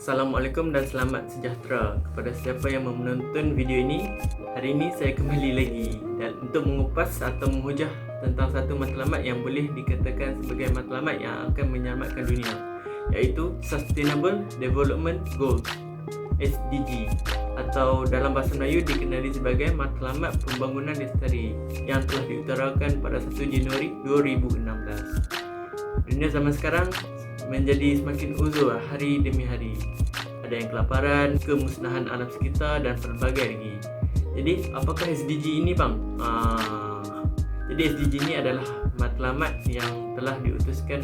Assalamualaikum dan selamat sejahtera kepada siapa yang menonton video ini. Hari ini saya kembali lagi dan untuk mengupas atau menghujah tentang satu matlamat yang boleh dikatakan sebagai matlamat yang akan menyelamatkan dunia, iaitu Sustainable Development Goals (SDG) atau dalam bahasa Melayu dikenali sebagai Matlamat Pembangunan Lestari yang telah diutarakan pada 1 Januari 2016. Dunia zaman sekarang menjadi semakin uzur hari demi hari. Ada yang kelaparan, kemusnahan alam sekitar dan pelbagai lagi. Jadi, apakah SDG ini, bang? Jadi SDG ini adalah matlamat yang telah diutuskan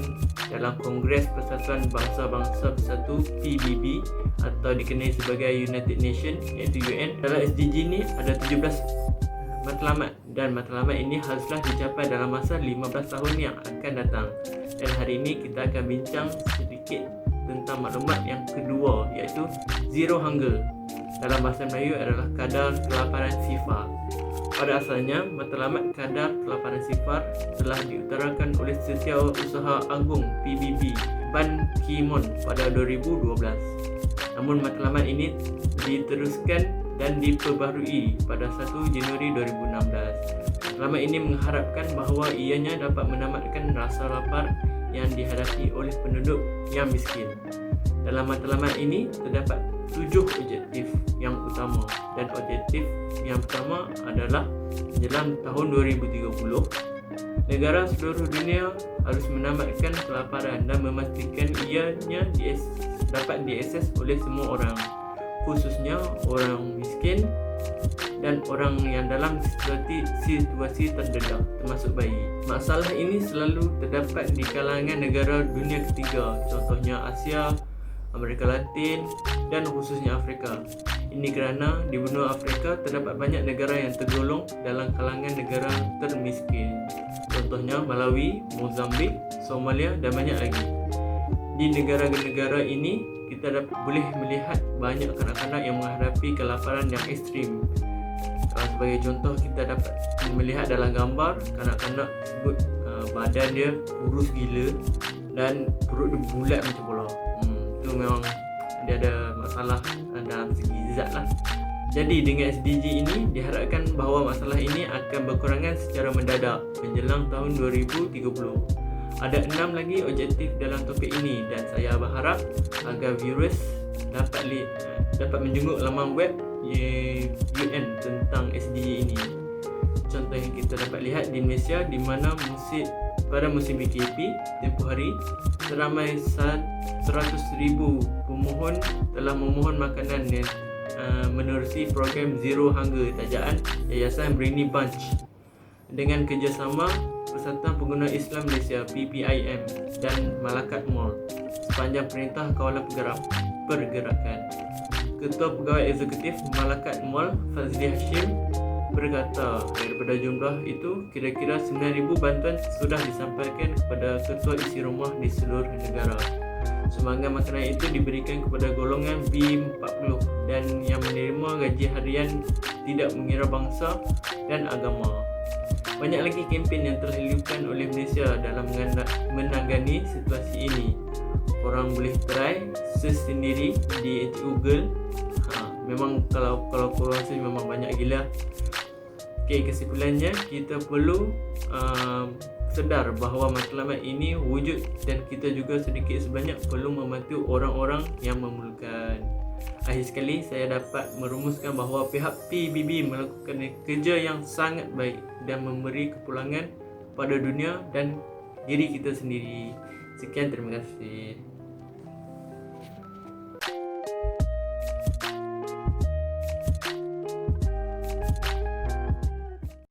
dalam Kongres Persatuan Bangsa-Bangsa Bersatu PBB atau dikenali sebagai United Nations, iaitu UN. Dalam SDG ini ada 17 matlamat dan matlamat ini haruslah dicapai dalam masa 15 tahun yang akan datang. Dan hari ini kita akan bincang sedikit tentang maklumat yang kedua, iaitu Zero Hunger. Dalam bahasa Melayu adalah kadar kelaparan sifar. Pada asalnya, matlamat kadar kelaparan sifar telah diutarakan oleh Setiausaha Agung PBB Ban Ki-moon pada 2012. Namun matlamat ini diteruskan dan diperbaharui pada 1 Januari 2016. Matlamat ini mengharapkan bahawa ianya dapat menamatkan rasa lapar yang dihadapi oleh penduduk yang miskin. Dalam matlamat ini terdapat 7 objektif yang utama, dan objektif yang pertama adalah menjelang tahun 2030 negara seluruh dunia harus menamatkan kelaparan dan memastikan ianya dapat diakses oleh semua orang, khususnya orang miskin dan orang yang dalam situasi terdedah, termasuk bayi. Masalah ini selalu terdapat di kalangan negara dunia ketiga, contohnya Asia, Amerika Latin dan khususnya Afrika. Ini kerana di benua Afrika terdapat banyak negara yang tergolong dalam kalangan negara termiskin, contohnya Malawi, Mozambik, Somalia dan banyak lagi. Di negara-negara ini kita boleh melihat banyak kanak-kanak yang menghadapi kelaparan yang ekstrim. Sebagai contoh, kita dapat melihat dalam gambar kanak-kanak tersebut badan dia kurus gila dan perut dia bulat macam bola. Itu memang dia ada masalah dalam segi zat lah. Jadi dengan SDG ini diharapkan bahawa masalah ini akan berkurangan secara mendadak menjelang tahun 2030. Ada 6 lagi objektif dalam topik ini dan saya berharap agar viewers dapat menjenguk laman web UN tentang SDG ini. Contoh yang kita dapat lihat di Malaysia, di mana pada musim PKP tempoh hari seramai 100,000 pemohon telah memohon makanan yang menerusi program Zero Hunger tajaan Yayasan Brainy Bunch dengan kerjasama Persatuan Pengguna Islam Malaysia PPIM dan Malakat Mall sepanjang Perintah Kawalan Pergerakan. Ketua Pegawai Eksekutif Malakat Mall Fazli Hashim berkata daripada jumlah itu kira-kira 9,000 bantuan sudah disampaikan kepada ketua isi rumah di seluruh negara. Sumbangan makanan itu diberikan kepada golongan B40 dan yang menerima gaji harian tidak mengira bangsa dan agama. Banyak lagi kempen yang telah dilakukan oleh Malaysia dalam menangani situasi ini. Korang boleh try search sendiri di Google. Memang kalau korang search memang banyak gila. Okay, kesimpulannya kita perlu sedar bahawa matlamat ini wujud dan kita juga sedikit sebanyak perlu membantu orang-orang yang memerlukan. Akhir sekali saya dapat merumuskan bahawa pihak PBB melakukan kerja yang sangat baik dan memberi kepulangan pada dunia dan diri kita sendiri. Sekian, terima kasih.